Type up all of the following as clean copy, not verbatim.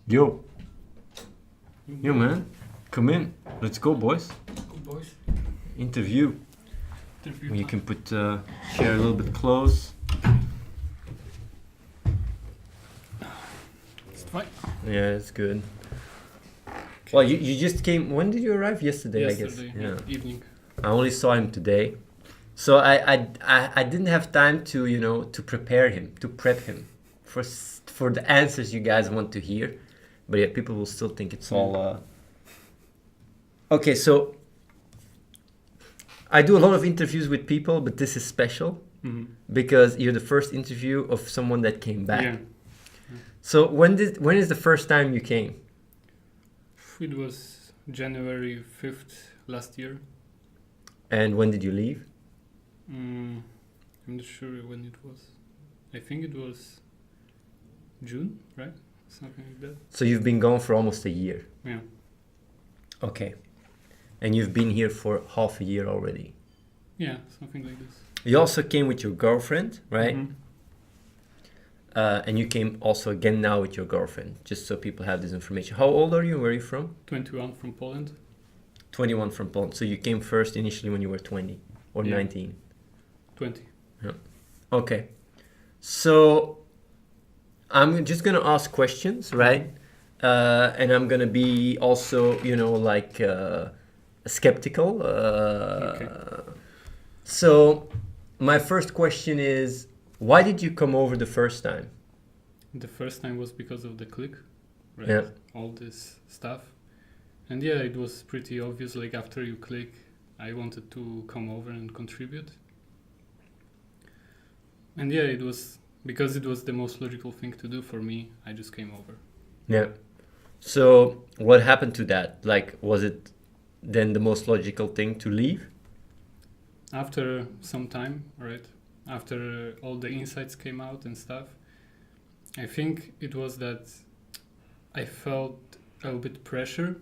Yo. Yo, man. Come in. Let's go, boys. Good boys. Interview. You can put chair a little bit close. It's fine. Yeah, it's good. Well, you just came. When did you arrive? Yesterday, I guess. Yeah. Evening. I only saw him today, so I didn't have time to to prepare him, to prep him for the answers you guys want to hear. But yeah, people will still think it's all. Okay, so I do a lot of interviews with people, but this is special because you're the first interview of someone that came back. Yeah. So when is the first time you came? It was January 5th last year. And when did you leave? I'm not sure when it was. I think it was June, right? Something like that. So you've been gone for almost a year. Yeah. Okay. And you've been here for half a year already. Yeah, something like this. You also came with your girlfriend, right? Mhm. And you came also again now with your girlfriend, just so people have this information. How old are you? Where are you from? 21 from Poland. 21 from Poland. So you came first initially when you were 20 or Yeah. 19? 20. Okay. So I'm just going to ask questions, right? And I'm going to be also, skeptical. Okay. So my first question is, why did you come over the first time? The first time was because of the click, right? Yeah. All this stuff. And yeah, it was pretty obvious, like after you click, I wanted to come over and contribute. And yeah, it was, because it was the most logical thing to do for me, I just came over. Yeah. So what happened to that? Like, was it then the most logical thing to leave? After some time, right? After all the insights came out and stuff, I think it was that I felt a little bit pressure,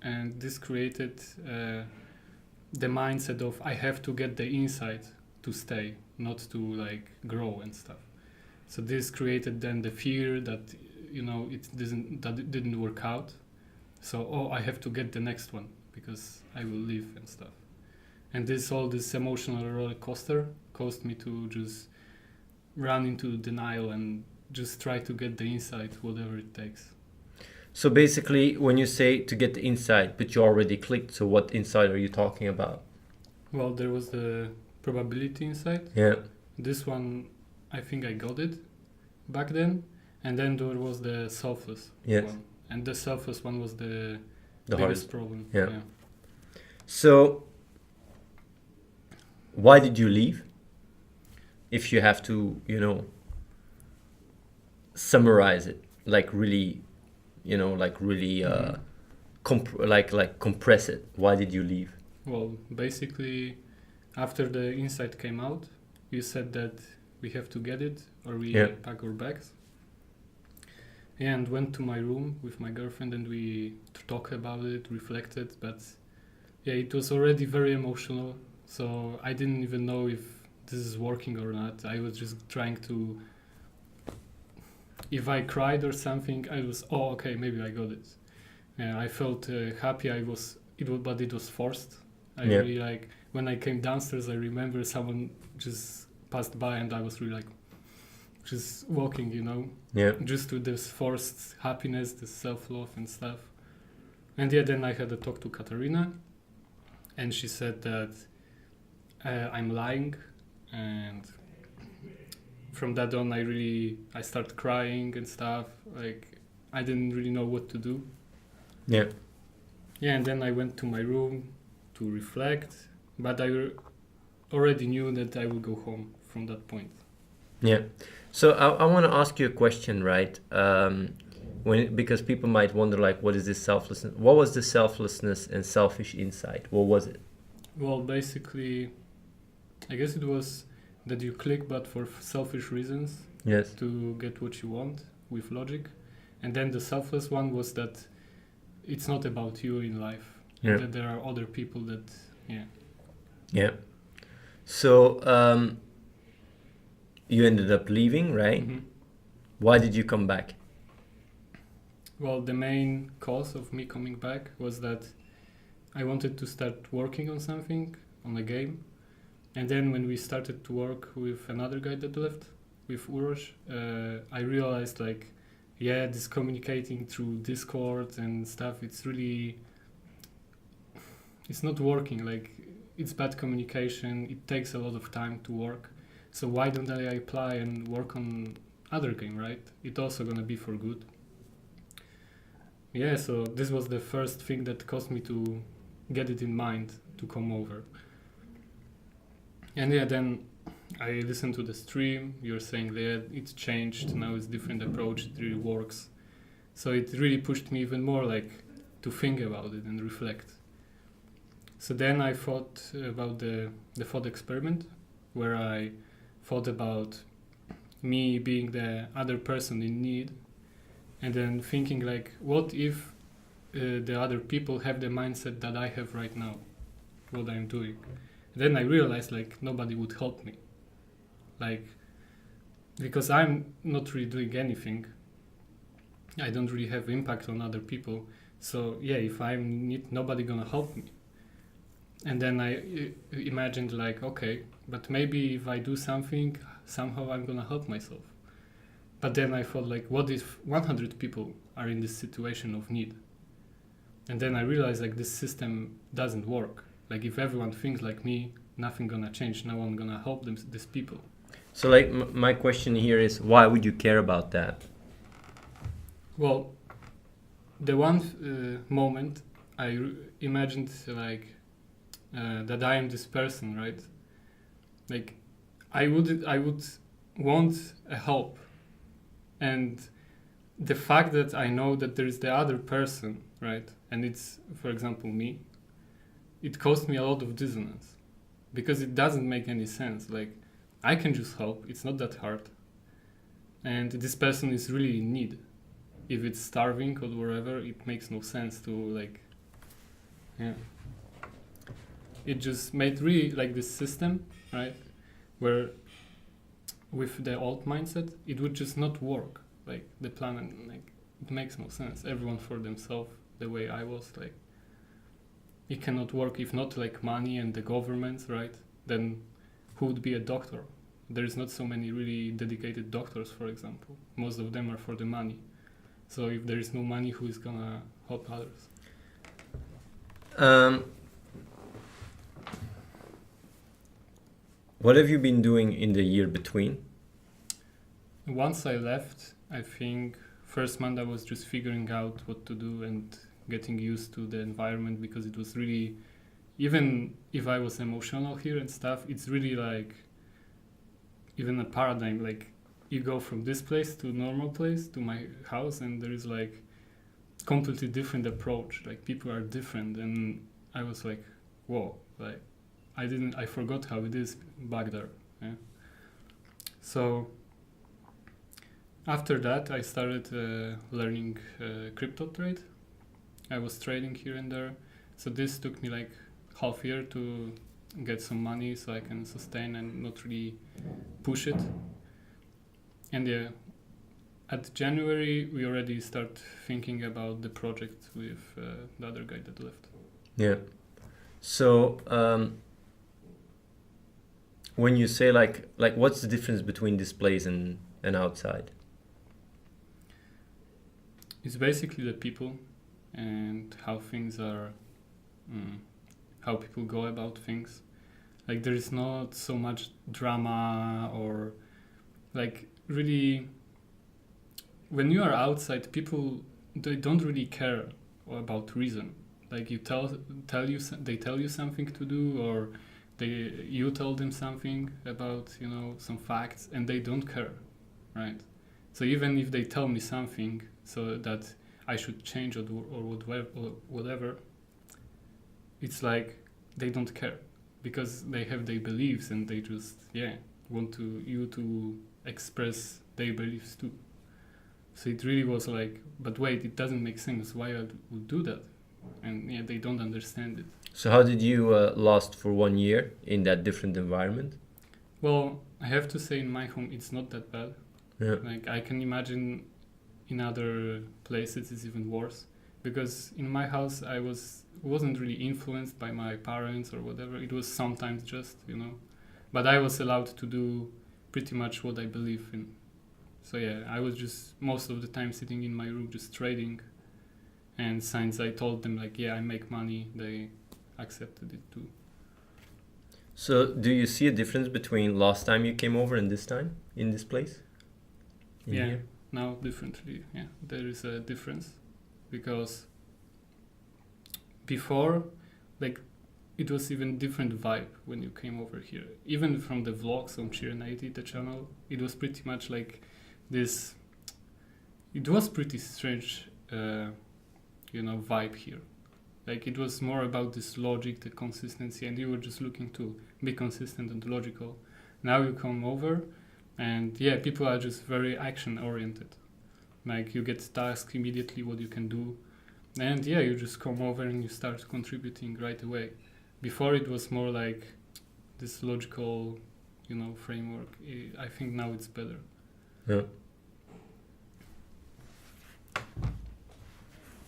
and this created the mindset of I have to get the insight to stay, not to like grow and stuff. So this created then the fear that it didn't work out. So I have to get the next one because I will leave and stuff. And this emotional roller coaster caused me to just run into denial and just try to get the insight, whatever it takes. So basically, when you say to get the insight, but you already clicked, so what insight are you talking about? Well, there was the probability insight. Yeah. This one, I think I got it back then. And then there was the selfless one. And the selfless one was the biggest hardest problem. Yeah. So, why did you leave? If you have to, summarize it, like really, compress it. Why did you leave? Well, basically, after the insight came out, you said that we have to get it or we pack our bags. And went to my room with my girlfriend and we talked about it, reflected, but yeah, it was already very emotional. So I didn't even know if this is working or not. I was just trying to, if I cried or something, I was, okay, maybe I got it. I felt happy. But it was forced. I really like, when I came downstairs, I remember someone just passed by and I was really like, just walking, just to this forced happiness, this self-love and stuff. And yeah, then I had a talk to Katarina and she said that I'm lying, and from that on I started crying and stuff. Like, I didn't really know what to do. Yeah, and then I went to my room to reflect, but I already knew that I would go home from that point. Yeah. So I want to ask you a question, right? Because people might wonder, like, what is this selflessness? What was the selflessness and selfish insight? What was it? Well, basically, I guess it was that you click, but for selfish reasons. Yes. To get what you want with logic. And then the selfless one was that it's not about you in life. Yeah. That there are other people that, Yeah. So, you ended up leaving, right? Mm-hmm. Why did you come back? Well, the main cause of me coming back was that I wanted to start working on something, on a game. And then when we started to work with another guy that left, with Urosh, I realized like, yeah, this communicating through Discord and stuff, it's not working. Like, it's bad communication. It takes a lot of time to work. So why don't I apply and work on other game, right? It's also gonna be for good. Yeah, so this was the first thing that caused me to get it in mind to come over. And yeah, then I listened to the stream. You're saying that it's changed, now it's different approach, it really works. So it really pushed me even more like to think about it and reflect. So then I thought about the thought experiment, where I thought about me being the other person in need, and then thinking like, what if the other people have the mindset that I have right now, what I'm doing. Then I realized like nobody would help me, like, because I'm not really doing anything. I don't really have impact on other people. So yeah, if I'm in need, nobody gonna help me. And then I imagined like, okay, but maybe if I do something, somehow I'm gonna help myself. But then I thought like, what if 100 people are in this situation of need? And then I realized like this system doesn't work. Like if everyone thinks like me, nothing gonna change. No one gonna help these people. So like my question here is, why would you care about that? Well, the one moment I imagined like that I am this person, right? Like I would want a help, and the fact that I know that there is the other person, right? And it's, for example, me. It caused me a lot of dissonance because it doesn't make any sense. Like I can just help. It's not that hard. And this person is really in need. If it's starving or whatever, it makes no sense to like, yeah. It just made really like this system, right? Where with the old mindset, it would just not work. Like the planet, like it makes no sense. Everyone for themselves, the way I was, like it cannot work if not like money and the governments, right? Then who would be a doctor? There is not so many really dedicated doctors, for example. Most of them are for the money. So if there is no money, who is gonna help others? What have you been doing in the year between? Once I left, I think first month I was just figuring out what to do and getting used to the environment, because it was really, even if I was emotional here and stuff, it's really like even a paradigm. Like you go from this place to normal place to my house, and there is like completely different approach. Like people are different, and I was like, whoa, like I forgot how it is back there. Yeah. So after that, I started learning crypto trade. I was trading here and there. So this took me like half year to get some money so I can sustain and not really push it. And yeah, at January, we already start thinking about the project with the other guy that left. Yeah. So when you say like what's the difference between this place and outside? It's basically the people and how things are, how people go about things. Like there is not so much drama, or like really when you are outside, people, they don't really care about reason. Like you they tell you something to do, or you tell them something about, you know, some facts, and they don't care, right? So even if they tell me something so that I should change or whatever, it's like they don't care, because they have their beliefs and they just want you to express their beliefs too. So it really was like, but wait, it doesn't make sense why I would do that, and they don't understand it. So how did you last for 1 year in that different environment? Well, I have to say in my home it's not that bad. Yeah. Like I can imagine in other places it's even worse, because in my house I wasn't really influenced by my parents or whatever. It was sometimes just, but I was allowed to do pretty much what I believe in. So yeah, I was just most of the time sitting in my room just trading, and since I told them like, yeah, I make money, they accepted it too. So, do you see a difference between last time you came over and this time in this place? In Yeah, here? now differently. Yeah, there is a difference, because before, like, it was even different vibe when you came over here. Even from the vlogs on Cheer 90, the channel, it was pretty much like this. It was pretty strange, vibe here. Like, it was more about this logic, the consistency, and you were just looking to be consistent and logical. Now you come over, and yeah, people are just very action oriented. Like, you get tasked immediately what you can do, and yeah, you just come over and you start contributing right away. Before it was more like this logical, framework. I think now it's better. Yeah.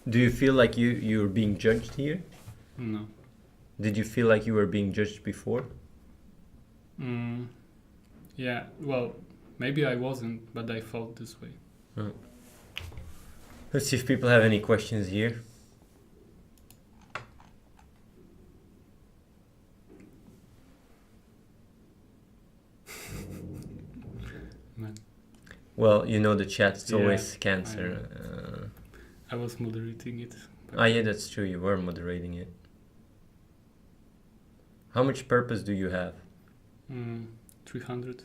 Do you feel like you're being judged here? No. Did you feel like you were being judged before? Yeah, well, maybe I wasn't, but I felt this way. Let's see if people have any questions here. Man. Well, the chat, it's Yeah, always cancer. I was moderating it. Yeah, that's true. You were moderating it. How much purpose do you have? 300.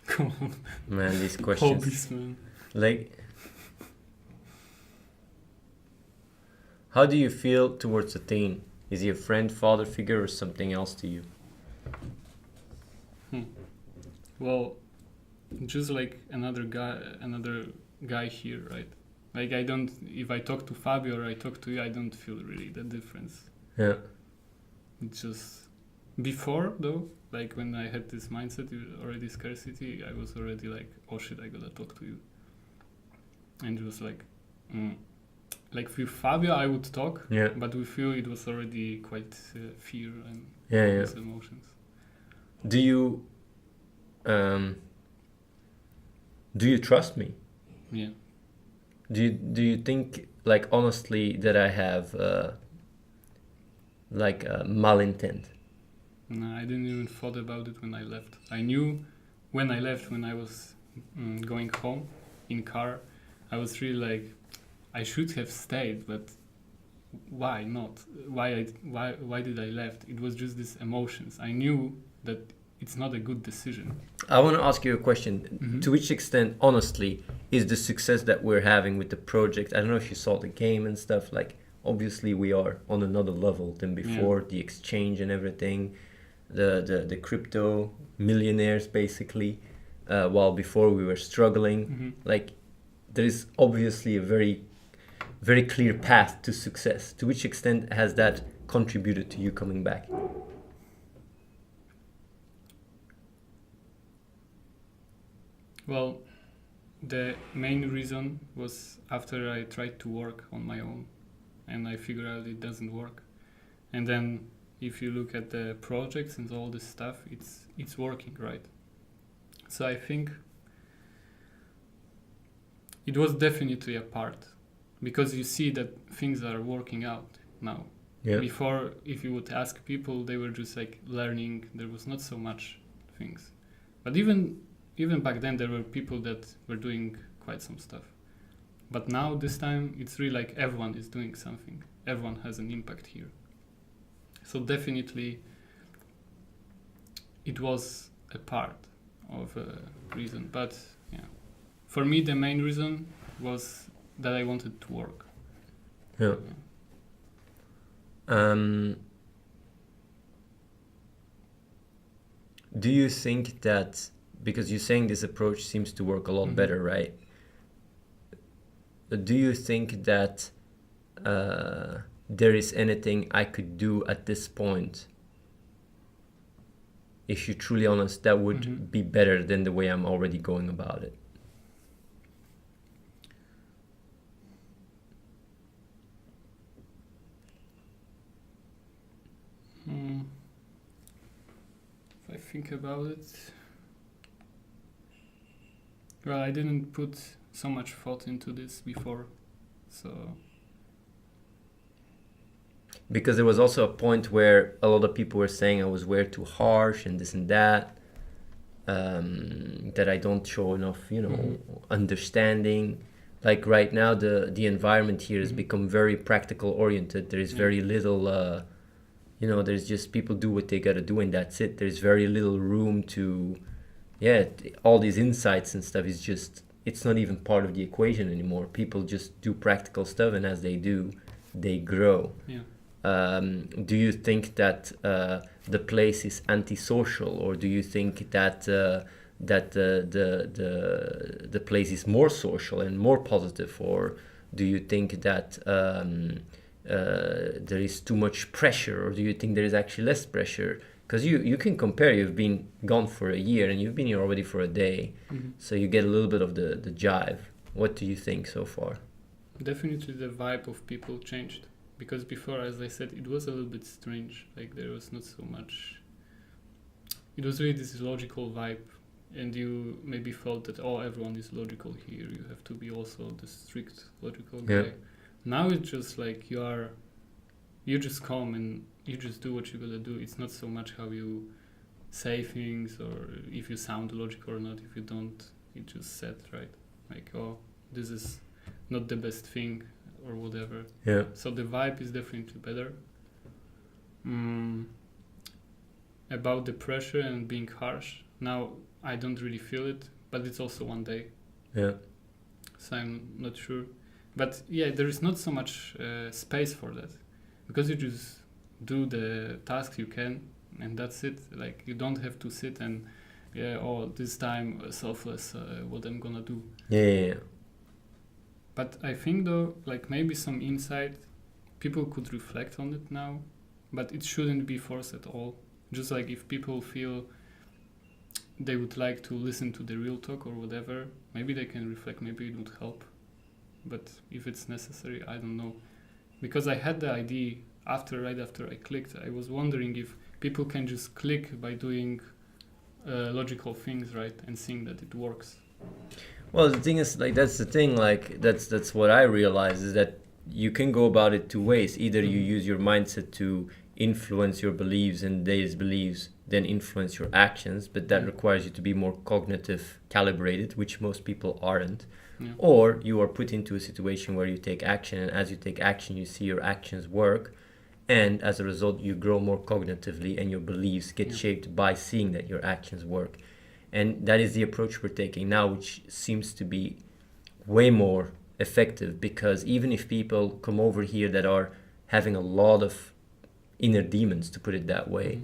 Come on. Man, these questions. Hobbies, man. Like, how do you feel towards Athene? Is he a friend, father figure, or something else to you? Well, just like another guy here, right? Like, if I talk to Fabio or I talk to you, I don't feel really the difference. Yeah. It's just before, though, like when I had this mindset, already scarcity, I was already like, oh shit, I gotta talk to you. And it was like, like with Fabio, I would talk, Yeah. but with you, it was already quite fear and Yeah. these emotions. Do you trust me? Yeah. Do you think, like, honestly, that I have malintent? No, I didn't even thought about it when I left. I knew when I left, when I was going home in car, I was really like, I should have stayed, but why not? Why did I left? It was just these emotions. I knew that it's not a good decision. I want to ask you a question. Mm-hmm. To which extent, honestly, is the success that we're having with the project? I don't know if you saw the game and stuff. Like, obviously, we are on another level than before. Yeah. The exchange and everything, the crypto millionaires, basically. While before we were struggling. Mm-hmm. Like, there is obviously a very, very clear path to success. To which extent has that contributed to you coming back? Well, the main reason was after I tried to work on my own and I figured out it doesn't work. And then if you look at the projects and all this stuff, it's working, right? So I think it was definitely a part, because you see that things are working out now. Yeah. Before, if you would ask people, they were just like learning. There was not so much things. But even back then, there were people that were doing quite some stuff. But now, this time, it's really like everyone is doing something. Everyone has an impact here. So definitely, it was a part of a reason. But yeah, for me, the main reason was that I wanted to work. Yeah. Do you think that because you're saying this approach seems to work a lot better, right? Do you think that there is anything I could do at this point, if you're truly honest, that would be better than the way I'm already going about it? If I think about it, well, I didn't put so much thought into this before, so. Because there was also a point where a lot of people were saying I was way too harsh and this and that, that I don't show enough, understanding. Like right now, the environment here has become very practical oriented. There is very little, there's just people do what they gotta do and that's it. There's very little room to, all these insights and stuff is just, it's not even part of the equation anymore. People just do practical stuff, and as they do, they grow. Yeah. Do you think that the place is antisocial, or do you think that the place is more social and more positive, or do you think that there is too much pressure, or do you think there is actually less pressure? Because you can compare. You've been gone for a year and you've been here already for a day, so you get a little bit of the jive. What do you think so far? Definitely the vibe of people changed. Because before, as I said, it was a little bit strange. Like there was not so much. It was really this logical vibe, and you maybe felt that everyone is logical here. You have to be also the strict logical guy. Yeah. Now it's just like you just come and you just do what you gotta do. It's not so much how you say things or if you sound logical or not. If you don't, it's just said, right? Like, this is not the best thing, or whatever. Yeah. So the vibe is definitely better. About the pressure and being harsh, now I don't really feel it, but it's also one day. Yeah. So I'm not sure. But yeah, there is not so much space for that, because you just do the tasks you can, and that's it. Like you don't have to sit and this time selfless, what I'm gonna do. Yeah. But I think though, like maybe some insight, people could reflect on it now, but it shouldn't be forced at all. Just like if people feel they would like to listen to the real talk or whatever, maybe they can reflect, maybe it would help. But if it's necessary, I don't know. Because I had the idea right after I clicked, I was wondering if people can just click by doing logical things, right? And seeing that it works. Well, the thing is, like, that's the thing, like, that's what I realize, is that you can go about it two ways. Either you use your mindset to influence your beliefs, and these beliefs then influence your actions, but that requires you to be more cognitive calibrated, which most people aren't. Yeah. Or you are put into a situation where you take action, and as you take action, you see your actions work, and as a result, you grow more cognitively, and your beliefs get shaped by seeing that your actions work. And that is the approach we're taking now, which seems to be way more effective, because even if people come over here that are having a lot of inner demons, to put it that way,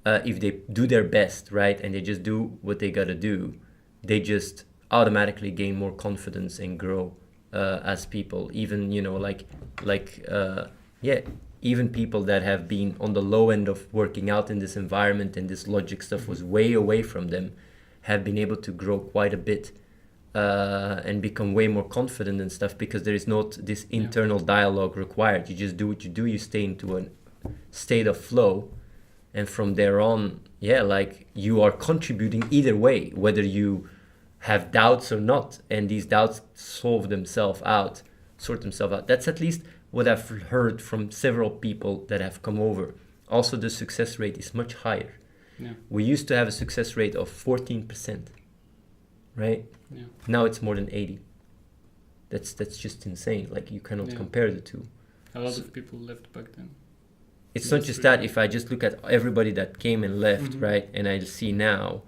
if they do their best, right, and they just do what they gotta do, they just automatically gain more confidence and grow as people. Even, even people that have been on the low end of working out in this environment, and this logic stuff was way away from them, have been able to grow quite a bit and become way more confident and stuff, because there is not this internal dialogue required. You just do what you do, you stay into a state of flow, and from there on, you are contributing either way, whether you have doubts or not, and these doubts sort themselves out. That's at least what I've heard from several people that have come over. Also, the success rate is much higher. Yeah. We used to have a success rate of 14%, right? Yeah. Now it's more than 80. That's just insane. Like, you cannot compare the two. A lot of people left back then. It's not just that. If I just look at everybody that came and left, right, and I see now,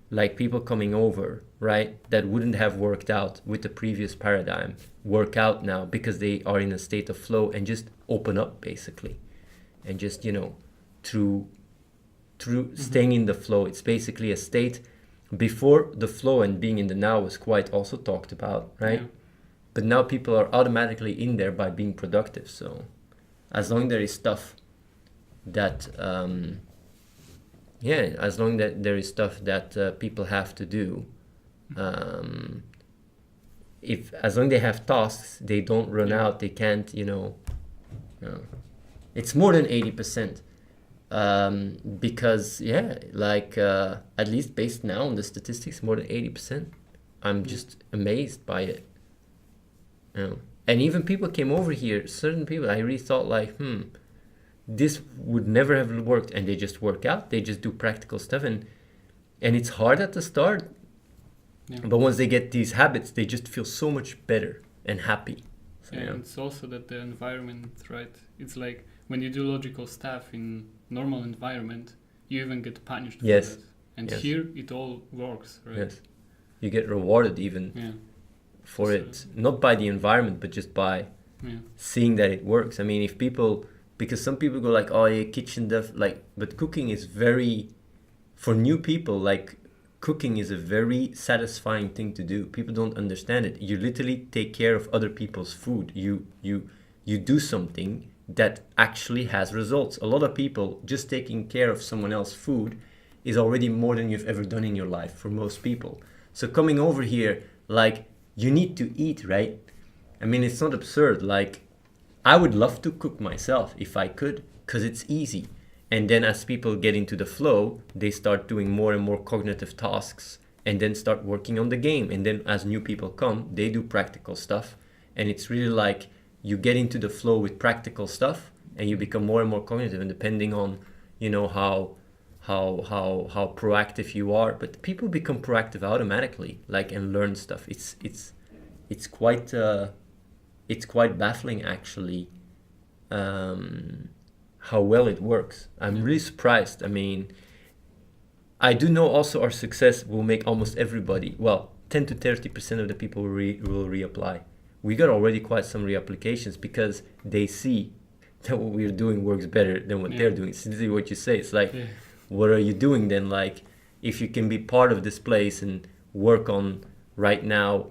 like, people coming over, right, that wouldn't have worked out with the previous paradigm, work out now because they are in a state of flow and just open up, basically. And just, through staying in the flow, it's basically a state Before, the flow and being in the now was quite also talked about, right? Yeah. But now people are automatically in there by being productive. So as long there is stuff that as long that there is stuff that people have to do, if as long they have tasks, they don't run Yeah. out, they can't, it's more than 80%. Because at least based now on the statistics, more than 80%. I'm just amazed by it. And even people came over here, certain people, I really thought like, this would never have worked, and they just work out, they just do practical stuff, and it's hard at the start, Yeah. but once they get these habits, they just feel so much better and happy. So, And it's also that the environment, right? It's like when you do logical stuff in normal environment, you even get punished for Yes. it. And Yes. here it all works, right? Yes, you get rewarded even Yeah. for So- it, not by the environment, but just by Yeah. seeing that it works. I mean, if people, because some people go like, oh yeah, kitchen stuff, like, but cooking is very, for new people, like cooking is a very satisfying thing to do. People don't understand it. You literally take care of other people's food. You do something that actually has results. A lot of people, just taking care of someone else's food is already more than you've ever done in your life for most people. So coming over here, like, you need to eat, right? I mean, it's not absurd. Like, I would love to cook myself if I could, because it's easy. And then as people get into the flow, they start doing more and more cognitive tasks and then start working on the game. And then as new people come, they do practical stuff. And it's really like you get into the flow with practical stuff and you become more and more cognitive, and depending on, how proactive you are. But people become proactive automatically, like, and learn stuff. It's quite baffling actually, how well it works. I'm really surprised. I mean, I do know also our success will make almost everybody, well, 10 to 30% of the people will reapply. We got already quite some reapplications because they see that what we're doing works better than what they're doing. It's literally what you say. It's like, what are you doing then? Like, if you can be part of this place and work on, right now,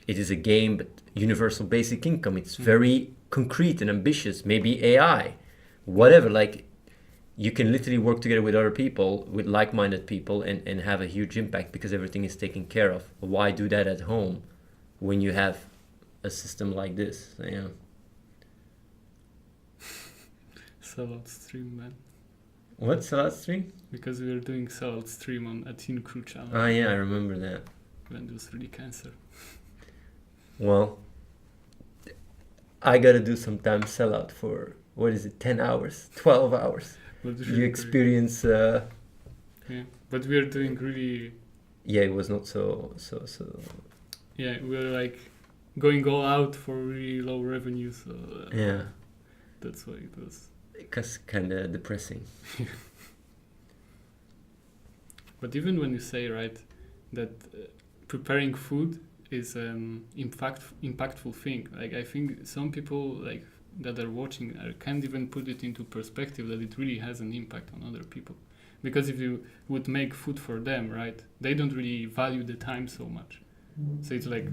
it is a game, but universal basic income. It's very concrete and ambitious. Maybe AI, whatever. Like, you can literally work together with other people, with like-minded people, and have a huge impact because everything is taken care of. Why do that at home when you have a system like this? Yeah. Salad stream, man. What, salad stream? Because we were doing salad stream on a Teen Crew channel. Ah, yeah, I remember that. When it was really cancer. Well, I gotta do some time sellout for, what is it, 10 hours, 12 hours. But You experience, Yeah, but we are doing really. yeah, it was not so. Yeah, we are like going all out for really low revenue, so Yeah, that's why it was. because kind of depressing. But even when you say, right, that preparing food is an impactful thing, like I think some people like that are watching can't even put it into perspective that it really has an impact on other people. Because if you would make food for them, right, they don't really value the time so much. So it's like,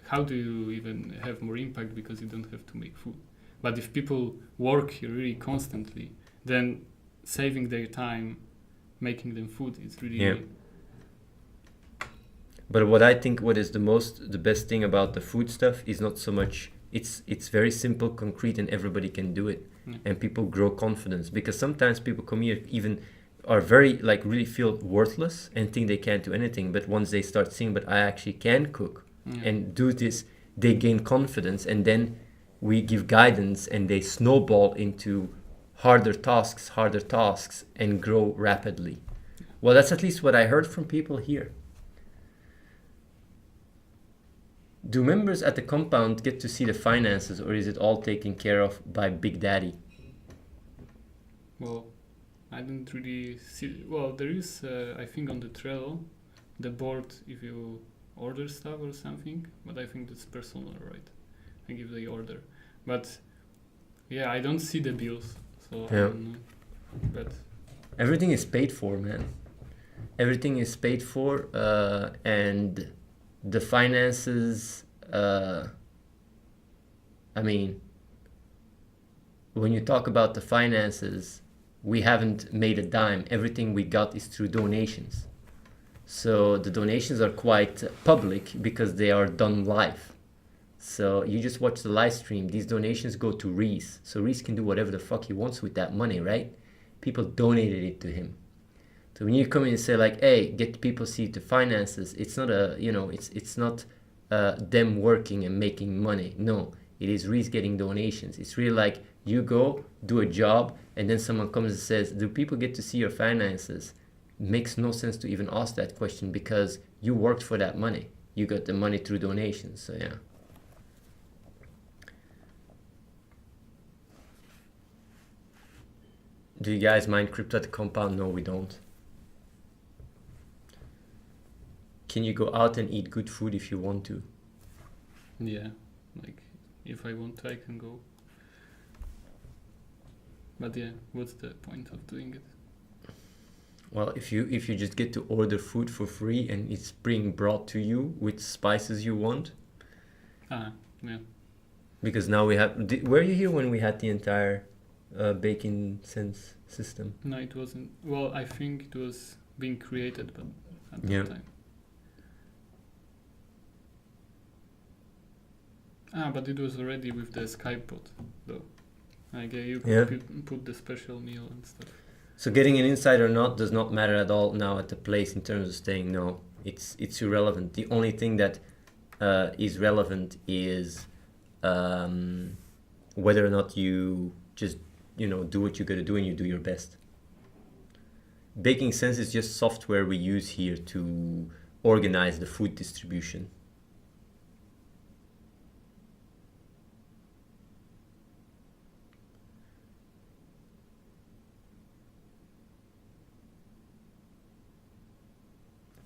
how do you even have more impact because you don't have to make food? But if people work here really constantly, then saving their time making them food is really. Yeah. But what I think what is the best thing about the food stuff is not so much, it's very simple, concrete, and everybody can do it. And people grow confidence, because sometimes people come here even are very, like, really feel worthless and think they can't do anything, but once they start seeing, but I actually can cook and do this, they gain confidence, and then we give guidance and they snowball into harder tasks and grow rapidly. Well, that's at least what I heard from people here. Do members at the compound get to see the finances, or is it all taken care of by Big Daddy? Well, I don't really see. Well, there is, I think, on the Trello, the board if you order stuff or something, but I think that's personal, right? I give the order. But yeah, I don't see the bills, so I don't know. But everything is paid for, man. everything is paid for, and the finances. I mean, when you talk about the finances, we haven't made a dime. Everything we got is through donations. So the donations are quite public because they are done live. So you just watch the live stream. These donations go to Reese. So Reese can do whatever the fuck he wants with that money, right? People donated it to him. So when you come in and say like, "Hey, get people see the finances," it's not a, it's not them working and making money. No, it is Reese getting donations. It's really like you go do a job and then someone comes and says, "Do people get to see your finances?" It makes no sense to even ask that question because you worked for that money. You got the money through donations. So yeah. Do you guys mind crypto at the compound? No, we don't. Can you go out and eat good food if you want to? Yeah, like if I want to, I can go. But yeah, what's the point of doing it? Well, if you just get to order food for free and it's being brought to you with spices you want. Yeah. Because now we have. Were you here when we had the entire baking sense system? No, it wasn't. Well, I think it was being created, but at Yeah. that time. But it was already with the Skype bot, though. Like you Yeah. could put the special meal and stuff. So getting an inside or not does not matter at all now at the place in terms of staying. No, it's irrelevant. The only thing that is relevant is whether or not you just do what you gotta do and you do your best. Baking Sense is just software we use here to organize the food distribution.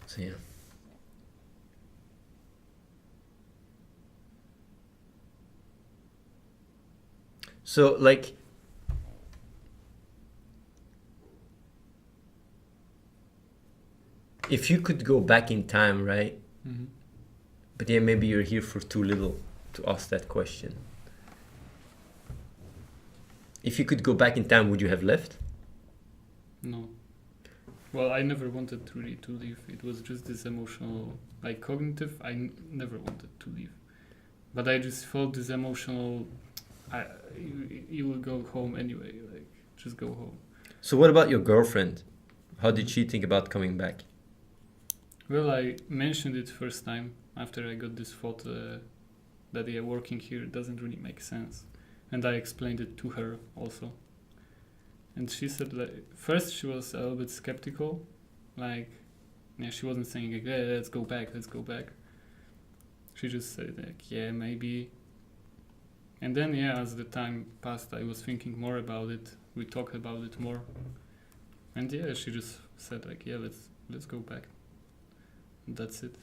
So yeah. So like if you could go back in time, right? Mm-hmm. But yeah, maybe you're here for too little to ask that question. If you could go back in time, would you have left? No. Well, I never wanted really to leave. It was just this emotional, like cognitive. Never wanted to leave, but I just felt this emotional. You will go home anyway. Like just go home. So what about your girlfriend? How did she think about coming back? Well, I mentioned it first time after I got this thought that working here doesn't really make sense, and I explained it to her also. And she said, like, first she was a little bit skeptical, like, yeah, she wasn't saying like, yeah, let's go back. She just said like, yeah, maybe. And then yeah, as the time passed, I was thinking more about it. We talked about it more, and yeah, she just said like, yeah, let's go back. And that's it.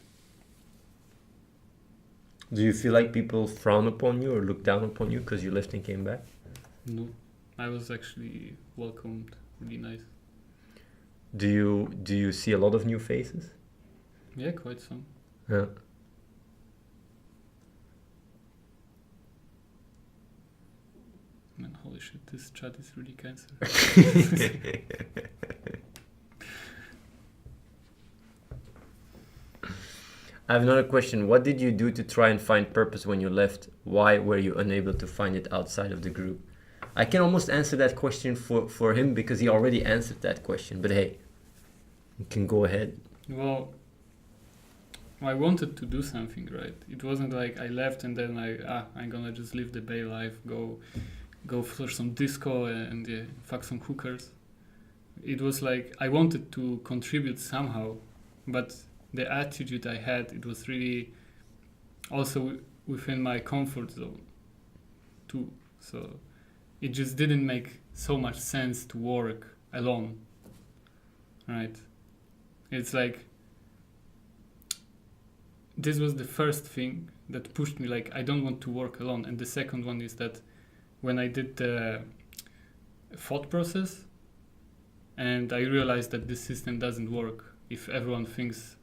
Do you feel like people frown upon you or look down upon you because you left and came back? No, I was actually welcomed really nice. Do you see a lot of new faces? Yeah, quite some. Yeah. Man, holy shit, this chat is really cancer. I have another question. What did you do to try and find purpose when you left? Why were you unable to find it outside of the group? I can almost answer that question for him because he already answered that question. But hey, you can go ahead. Well, I wanted to do something, right? It wasn't like I left and then I'm gonna just live the Bay life, go for some disco and fuck some hookers. It was like I wanted to contribute somehow, but the attitude I had, it was really also within my comfort zone too. So it just didn't make so much sense to work alone, right? It's like this was the first thing that pushed me, like I don't want to work alone. And the second one is that when I did the thought process and I realized that this system doesn't work if everyone thinks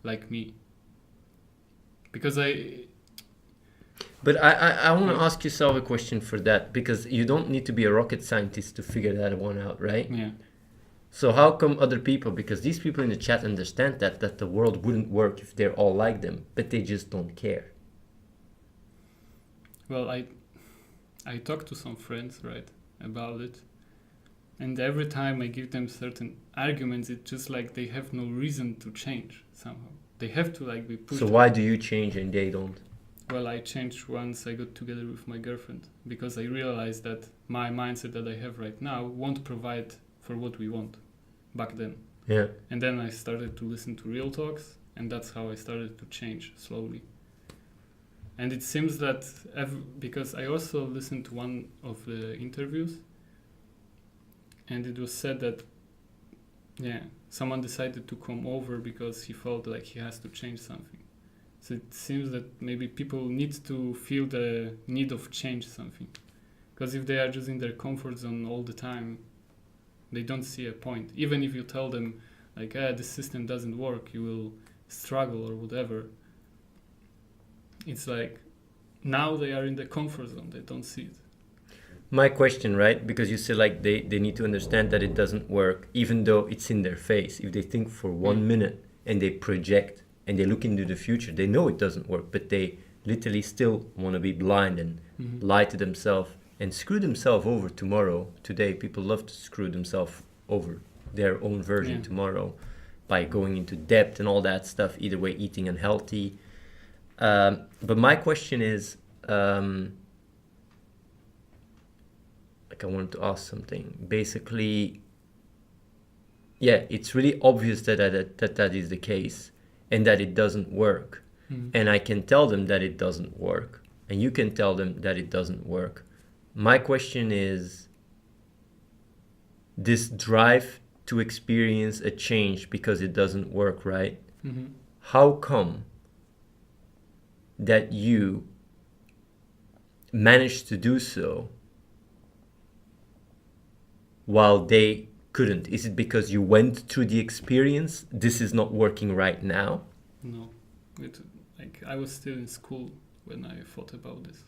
like me. Because But I want to ask yourself a question for that, because you don't need to be a rocket scientist to figure that one out, right? yeah. So how come other people, because these people in the chat understand that the world wouldn't work if they're all like them, but they just don't care. Well, I talked to some friends, right, about it. And every time I give them certain arguments, it's just like they have no reason to change somehow. They have to like be pushed. So why do you change and they don't? Well, I changed once I got together with my girlfriend, because I realized that my mindset that I have right now won't provide for what we want back then. Yeah. And then I started to listen to real talks, and that's how I started to change slowly. And it seems that because I also listened to one of the interviews, and it was said that someone decided to come over because he felt like he has to change something. So it seems that maybe people need to feel the need of change something, because if they are just in their comfort zone all the time, they don't see a point. Even if you tell them like, this system doesn't work, you will struggle or whatever. It's like now they are in the comfort zone, they don't see it. My question, right? Because you say like they need to understand that it doesn't work, even though it's in their face. If they think for 1 minute and they project and they look into the future, they know it doesn't work, but they literally still want to be blind and lie to themselves and screw themselves over tomorrow. Today, people love to screw themselves over their own version tomorrow by going into debt and all that stuff, either way, eating unhealthy. But my question is, I wanted to ask something. Basically, it's really obvious that is the case and that it doesn't work. And I can tell them that it doesn't work. And you can tell them that it doesn't work. My question is, this drive to experience a change because it doesn't work, right? How come that you managed to do so while they couldn't? Is it because you went through the experience? This is not working right now? No. I was still in school when I thought about this.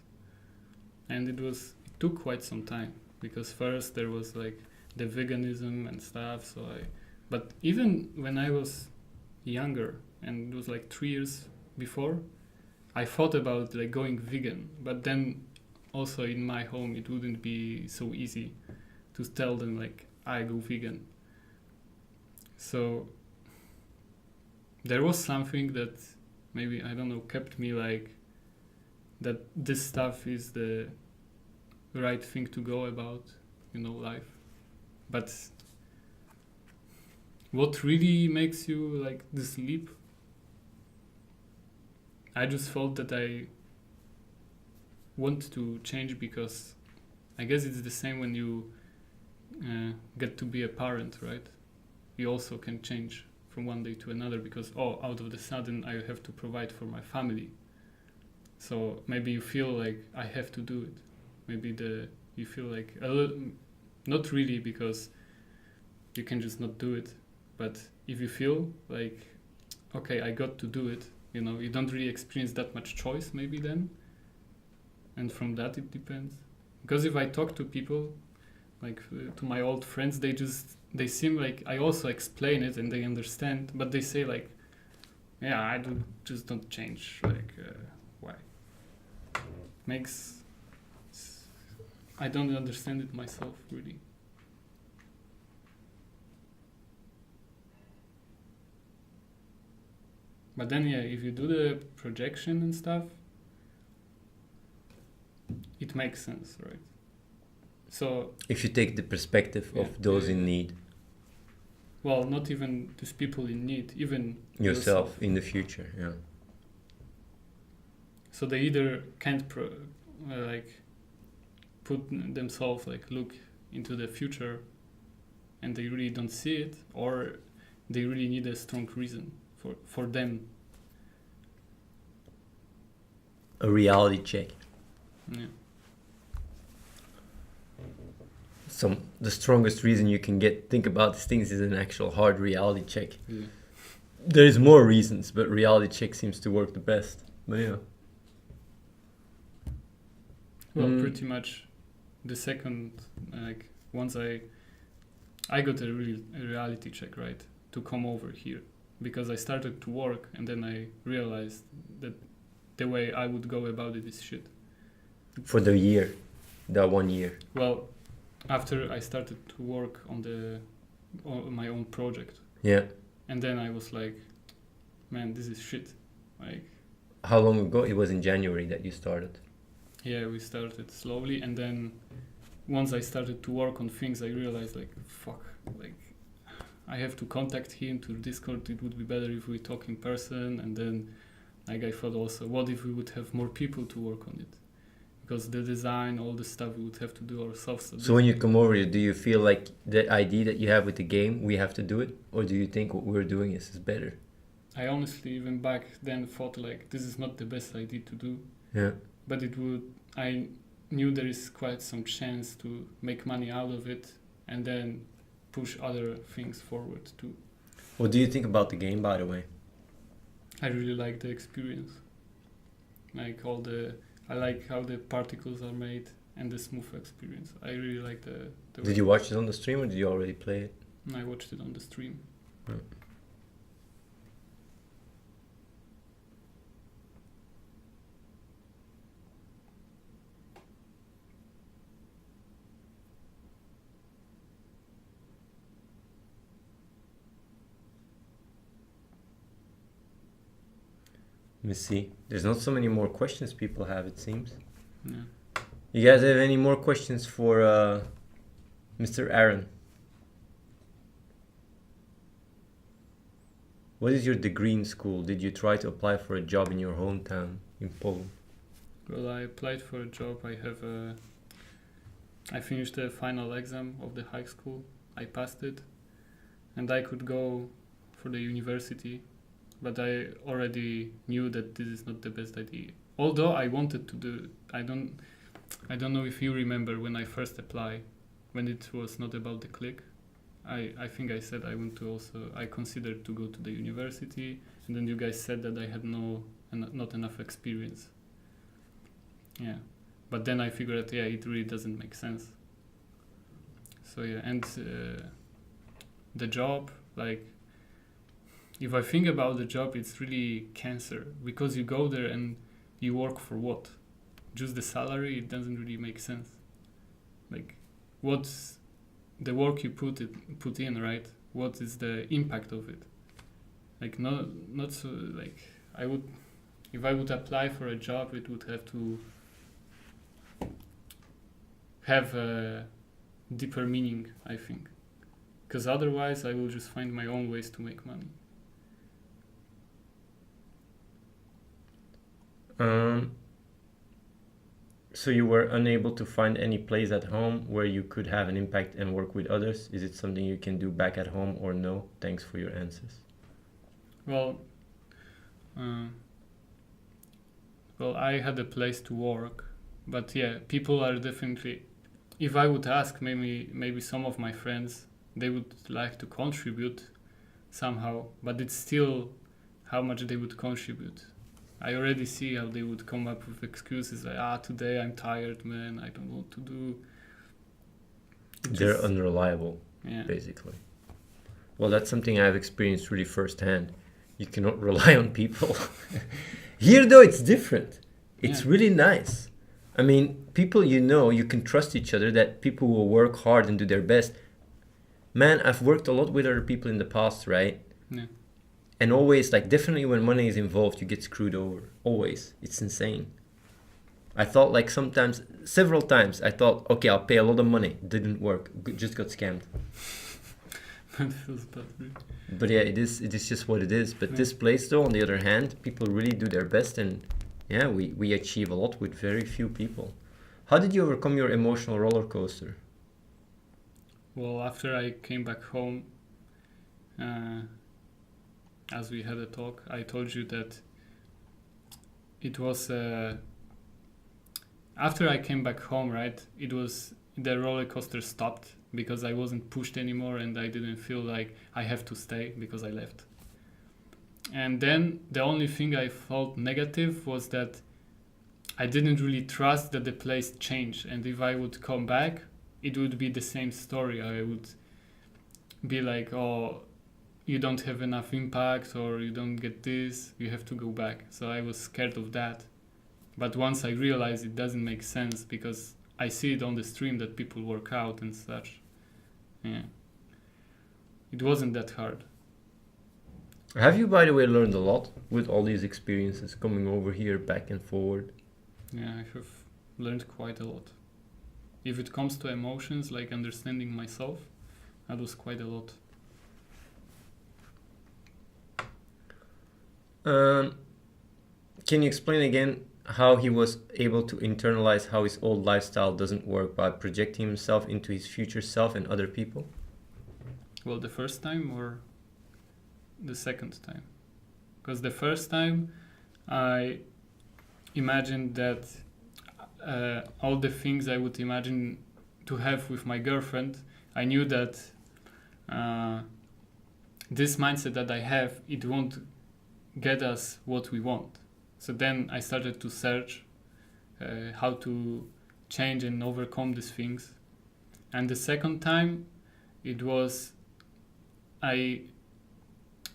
And it took quite some time, because first there was like the veganism and stuff. But even when I was younger, and it was like 3 years before, I thought about like going vegan. But then also in my home, it wouldn't be so easy to tell them like I go vegan. So there was something that maybe, I don't know, kept me like that this stuff is the right thing to go about, life. But what really makes you like this leap? I just felt that I want to change, because I guess it's the same when you get to be a parent, right? You also can change from one day to another, because out of the sudden I have to provide for my family. So maybe you feel like I have to do it. Maybe you feel like a little, not really, because you can just not do it. But if you feel like, okay, I got to do it, you don't really experience that much choice maybe then. And from that it depends. Because if I talk to people, like to my old friends, they seem like I also explain it and they understand, but they say like, I just don't change. Like, why? I don't understand it myself really. But then if you do the projection and stuff, it makes sense, right? So if you take the perspective of those in need. Well, not even these people in need, even yourself in the future, So they either can't put themselves look into the future, and they really don't see it, or they really need a strong reason for them. A reality check. Yeah. The strongest reason you can think about these things is an actual hard reality check. Yeah. There is more reasons, but reality check seems to work the best. But yeah. Well, pretty much the second, like once I got a reality check, right, to come over here, because I started to work and then I realized that the way I would go about it is shit. For the year, that 1 year. Well, after I started to work on my own project, Yeah. and then I was like, man, this is shit. Like, How long ago? It was in January that you started. yeah, we started slowly, and then once I started to work on things, I realized like, fuck, like I have to contact him through Discord. It would be better if we talk in person. And then, like, I thought also, what if we would have more people to work on it? Because the design, all the stuff, we would have to do ourselves. So when you come over here, do you feel like the idea that you have with the game, we have to do it? Or do you think what we're doing is better? I honestly, even back then, thought like, this is not the best idea to do. Yeah. But I knew there is quite some chance to make money out of it and then push other things forward too. What do you think about the game, by the way? I really like the experience. Like I like how the particles are made and the smooth experience. I really like the Did you watch it on the stream or did you already play it? I watched it on the stream. Hmm. Let me see. There's not so many more questions people have, it seems. Yeah. You guys have any more questions for Mr. Arin? What is your degree in school? Did you try to apply for a job in your hometown in Poland? Well, I applied for a job. I finished the final exam of the high school. I passed it, and I could go for the university, but I already knew that this is not the best idea. Although I wanted to do, I don't know if you remember when I first applied, when it was not about the click. I think I said I considered to go to the university, and then you guys said that I had not enough experience. Yeah, but then I figured out, yeah, it really doesn't make sense. So yeah, and the job, like, if I think about the job, it's really cancer, because you go there and you work for what? Just the salary? It doesn't really make sense. Like, what's the work you put in, right? What is the impact of it? Like, not so, like, if I would apply for a job, it would have to have a deeper meaning, I think, because otherwise I will just find my own ways to make money. So you were unable to find any place at home where you could have an impact and work with others? Is it something you can do back at home or no? Thanks for your answers. Well, I had a place to work, but yeah, people are definitely. If I would ask, maybe some of my friends, they would like to contribute somehow, but it's still how much they would contribute. I already see how they would come up with excuses like, today I'm tired, man, I don't know what to do. They're unreliable, Yeah. basically. Well, that's something I've experienced really firsthand. You cannot rely on people. Here, though, it's different. It's really nice. I mean, people you can trust each other, that people will work hard and do their best. Man, I've worked a lot with other people in the past, right? Yeah. And always, like, definitely when money is involved, you get screwed over. Always. It's insane. I thought, like, several times, I thought, okay, I'll pay a lot of money. Didn't work. Just got scammed. That feels bad, really. But yeah, it is just what it is. But this place, though, on the other hand, people really do their best, and yeah, we achieve a lot with very few people. How did you overcome your emotional roller coaster? Well, after I came back home, as we had a talk, I told you that it was after I came back home, right? It was the roller coaster stopped because I wasn't pushed anymore, and I didn't feel like I have to stay because I left. And then the only thing I felt negative was that I didn't really trust that the place changed, and if I would come back, it would be the same story. I would be like, oh, you don't have enough impact, or you don't get this, you have to go back. So I was scared of that. But once I realized it doesn't make sense, because I see it on the stream that people work out and such. Yeah. It wasn't that hard. Have you, by the way, learned a lot with all these experiences coming over here, back and forward? Yeah, I have learned quite a lot. If it comes to emotions, like understanding myself, that was quite a lot. Can you explain again how he was able to internalize how his old lifestyle doesn't work by projecting himself into his future self and other people? Well, the first time or the second time? Because the first time I imagined that all the things I would imagine to have with my girlfriend, I knew that this mindset that I have, it won't get us what we want. So then I started to search how to change and overcome these things. And the second time, it was, I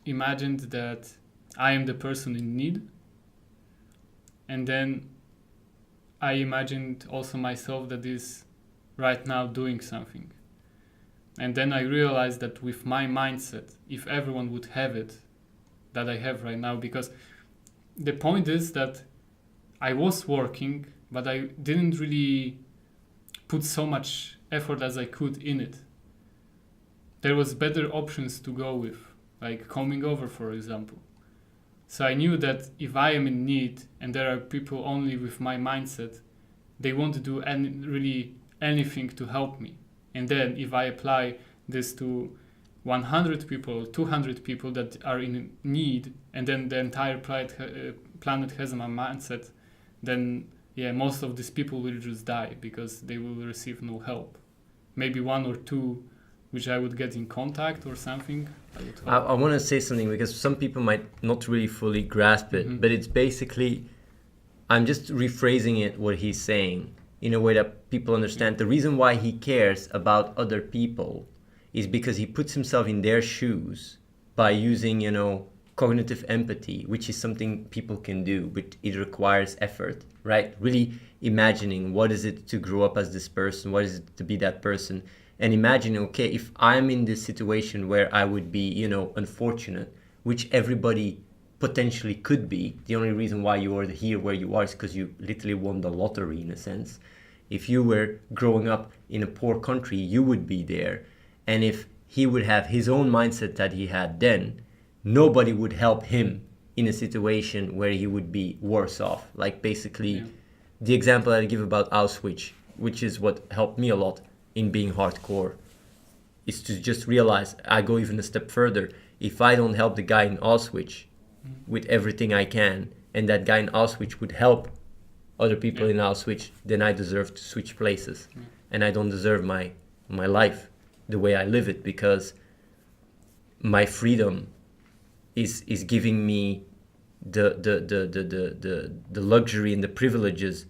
imagined that I am the person in need. And then I imagined also myself that is right now doing something. And then I realized that with my mindset, if everyone would have it, that I have right now, because the point is that I was working, but I didn't really put so much effort as I could in it. There was better options to go with, like coming over, for example. So I knew that if I am in need and there are people only with my mindset, they won't do really anything to help me. And then if I apply this to 100 people, 200 people that are in need, and then the entire planet has my mindset, then yeah, most of these people will just die because they will receive no help. Maybe one or two, which I would get in contact or something. I want to say something because some people might not really fully grasp it, but it's basically, I'm just rephrasing it, what he's saying, in a way that people understand. The reason why he cares about other people is because he puts himself in their shoes by using, cognitive empathy, which is something people can do, but it requires effort, right? Really imagining what is it to grow up as this person, what is it to be that person, and imagining, okay, if I'm in this situation where I would be, unfortunate, which everybody potentially could be. The only reason why you are here where you are is because you literally won the lottery, in a sense. If you were growing up in a poor country, you would be there. And if he would have his own mindset that he had then, nobody would help him in a situation where he would be worse off. Like basically, the example I give about Auschwitz, which is what helped me a lot in being hardcore, is to just realize, I go even a step further. If I don't help the guy in Auschwitz with everything I can, and that guy in Auschwitz would help other people in Auschwitz, then I deserve to switch places. And I don't deserve my life the way I live it, because my freedom is giving me the luxury and the privileges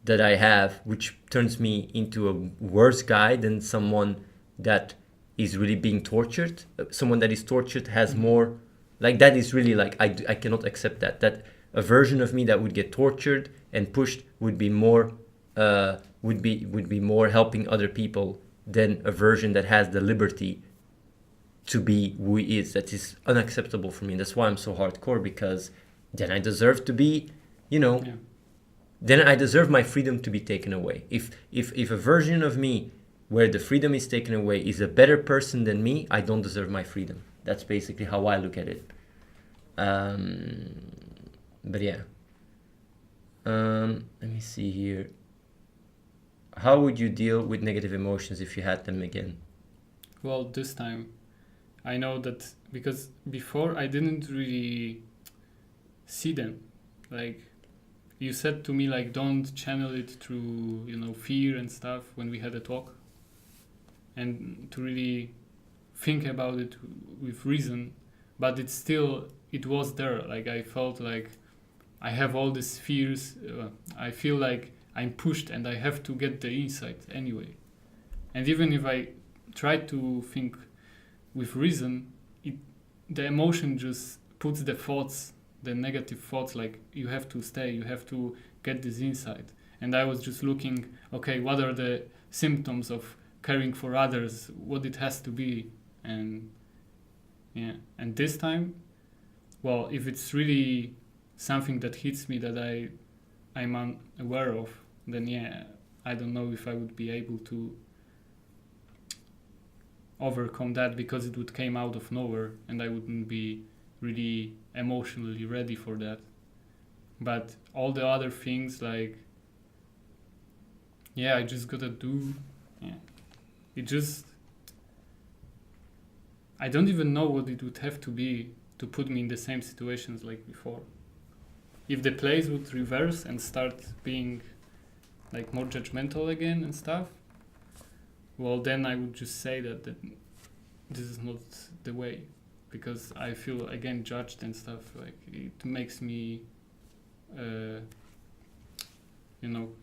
that I have, which turns me into a worse guy than someone that is really being tortured. Someone that is tortured has more, like, that is really like, I cannot accept that a version of me that would get tortured and pushed would be more would be more helping other people than a version that has the liberty to be who he is. That is unacceptable for me. That's why I'm so hardcore, because then I deserve to be, then I deserve my freedom to be taken away. If a version of me where the freedom is taken away is a better person than me, I don't deserve my freedom. That's basically how I look at it. But yeah. Let me see here. How would you deal with negative emotions if you had them again? Well, this time I know that, because before I didn't really see them. Like, you said to me, like, don't channel it through, fear and stuff when we had a talk. And to really think about it with reason. but it was there. Like I felt like I have all these fears. I feel like I'm pushed and I have to get the insight anyway. And even if I try to think with reason, the emotion just puts the negative thoughts, like you have to stay, you have to get this insight. And I was just looking, okay, what are the symptoms of caring for others, what it has to be. And yeah, and this time, well, if it's really something that hits me that I'm unaware of, then yeah, I don't know if I would be able to overcome that, because it would came out of nowhere and I wouldn't be really emotionally ready for that. But all the other things, like, yeah, I just gotta do. Yeah, it just, I don't even know what it would have to be to put me in the same situations like before. If the plays would reverse and start being like more judgmental again and stuff, well, then I would just say that this is not the way, because I feel again judged and stuff. Like it makes me,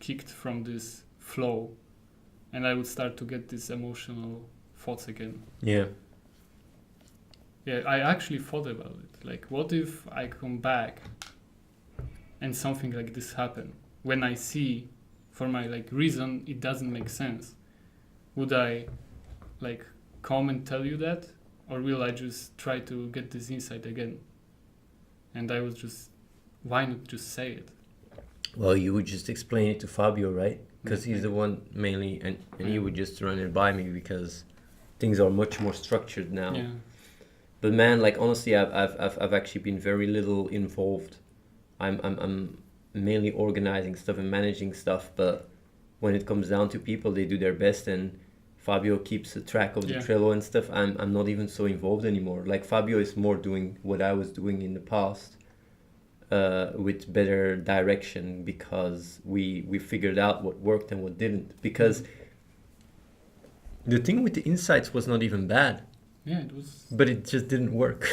kicked from this flow, and I would start to get these emotional thoughts again. Yeah. Yeah, I actually thought about it. Like, what if I come back and something like this happen? When I see, for my reason, it doesn't make sense. Would I come and tell you that, or will I just try to get this insight again? And I was just, why not just say it? Well, you would just explain it to Fabio, right? Because he's the one mainly, and he would just run it by me, because things are much more structured now. Yeah. But man, honestly, I've actually been very little involved. I'm mainly organizing stuff and managing stuff, but when it comes down to people, they do their best, and Fabio keeps a track of the Trello and stuff. I'm not even so involved anymore. Like, Fabio is more doing what I was doing in the past, with better direction, because we figured out what worked and what didn't. Because the thing with the insights was not even bad. Yeah, it was. But it just didn't work.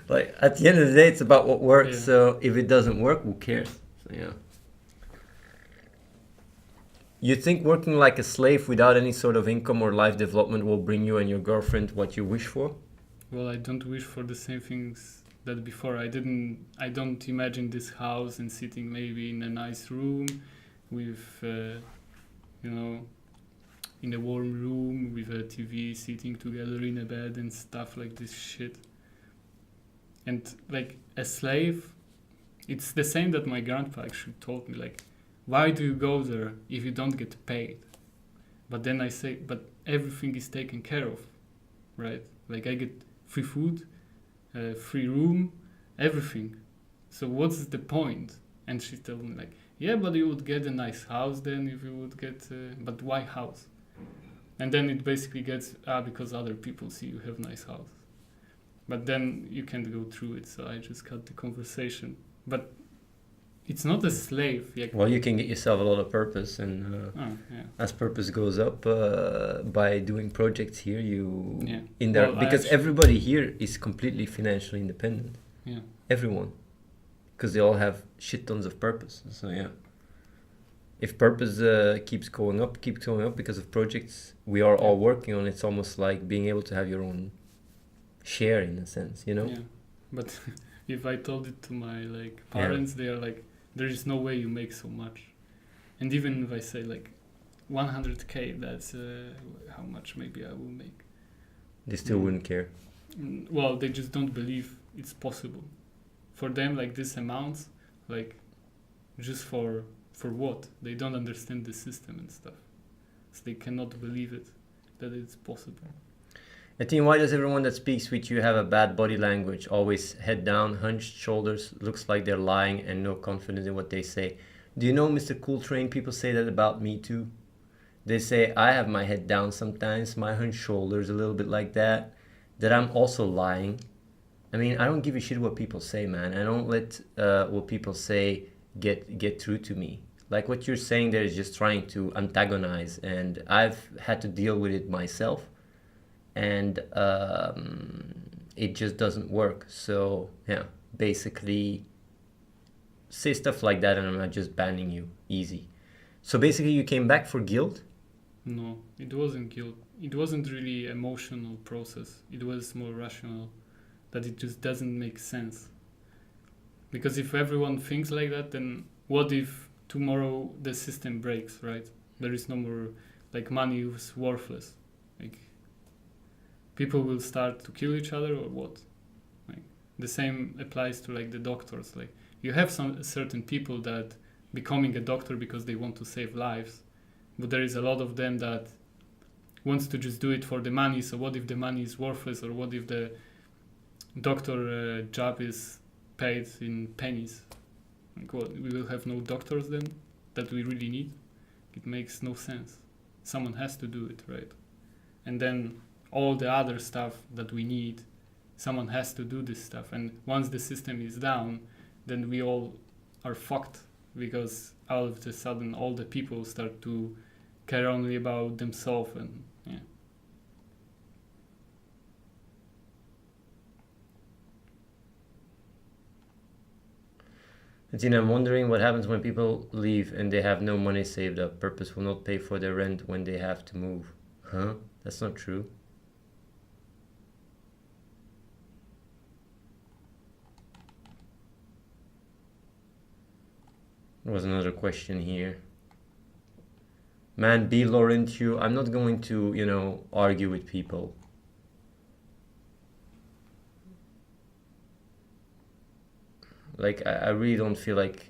Like, at the end of the day, it's about what works. Yeah. So if it doesn't work, who cares? So, yeah. You think working like a slave without any sort of income or life development will bring you and your girlfriend what you wish for? Well, I don't wish for the same things that before. I don't imagine this house and sitting maybe in a nice room with, in a warm room with a TV, sitting together in a bed and stuff like this shit. And like a slave, it's the same that my grandpa actually told me, like, why do you go there if you don't get paid? But then I say, but everything is taken care of, right? Like, I get free food, free room, everything. So what's the point? And she told me, like, yeah, but you would get a nice house then if you would get, but why house? And then it basically gets, because other people see you have nice house. But then you can't go through it, so I just cut the conversation. But it's not a slave. Well, you can get yourself a lot of purpose, and as purpose goes up by doing projects here, because everybody here is completely financially independent. Yeah. Everyone, because they all have shit tons of purpose. So yeah, if purpose keeps going up because of projects we are all working on, it's almost like being able to have your own share in a sense, you know. Yeah, but if I told it to my parents, they are like, there is no way you make so much. And even if I say 100k, that's how much maybe I will make, they still wouldn't care. Well, they just don't believe it's possible for them. This amounts, just for what? They don't understand the system and stuff, so they cannot believe it, that it's possible. I think, why does everyone that speaks with you have a bad body language? Always head down, hunched shoulders, looks like they're lying and no confidence in what they say. Do you know, Mr. Cool Train, people say that about me too. They say I have my head down sometimes, my hunched shoulders a little bit like that I'm also lying. I mean, I don't give a shit what people say, man. I don't let what people say get through to me. Like, what you're saying there is just trying to antagonize, and I've had to deal with it myself. and it just doesn't work. So yeah, basically say stuff like that and I'm not just banning you. Easy. So basically you came back for guilt? No, it wasn't guilt. It wasn't really emotional process. It was more rational. That it just doesn't make sense. Because if everyone thinks like that, then what if tomorrow the system breaks, right? There is no more, like, money is worthless. Like, people will start to kill each other or what? Like, the same applies to, like, the doctors. Like, you have some certain people that becoming a doctor because they want to save lives, but there is a lot of them that wants to just do it for the money. So what if the money is worthless, or what if the doctor job is paid in pennies? Like, what, we will have no doctors then that we really need? It makes no sense. Someone has to do it, right? And then all the other stuff that we need, someone has to do this stuff. And once the system is down, then we all are fucked, because all of a sudden all the people start to care only about themselves. And yeah. Tina, I'm wondering what happens when people leave and they have no money saved up. Purpose will not pay for their rent when they have to move. Huh? That's not true. There was another question here. Man, be Laurentio. I'm not going to, argue with people. Like, I really don't feel like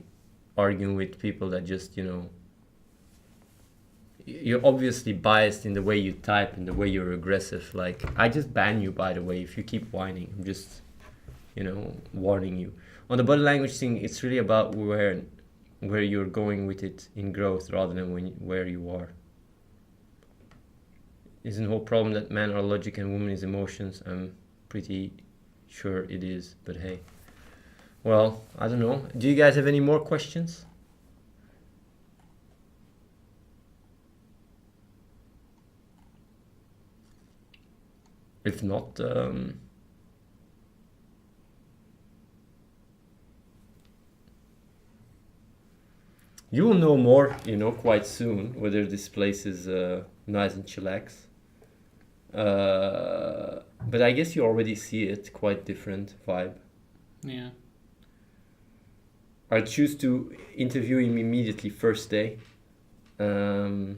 arguing with people that just, you're obviously biased in the way you type and the way you're aggressive. Like, I just ban you, by the way, if you keep whining. I'm just, warning you. On the body language thing, it's really about where you're going with it in growth rather than where you are. Isn't the whole problem that men are logic and women is emotions? I'm pretty sure it is, but hey. Well, I don't know. Do you guys have any more questions? If not, you will know more, quite soon, whether this place is nice and chillax. But I guess you already see it, quite different vibe. Yeah. I choose to interview him immediately first day. So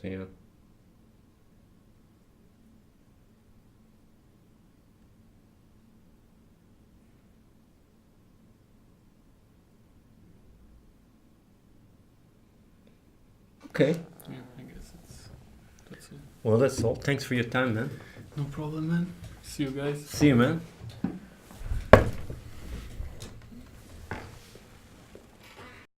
yeah. Okay. Yeah, I guess that's all. Well, that's all. Thanks for your time, man. No problem, man. See you guys. See you, man.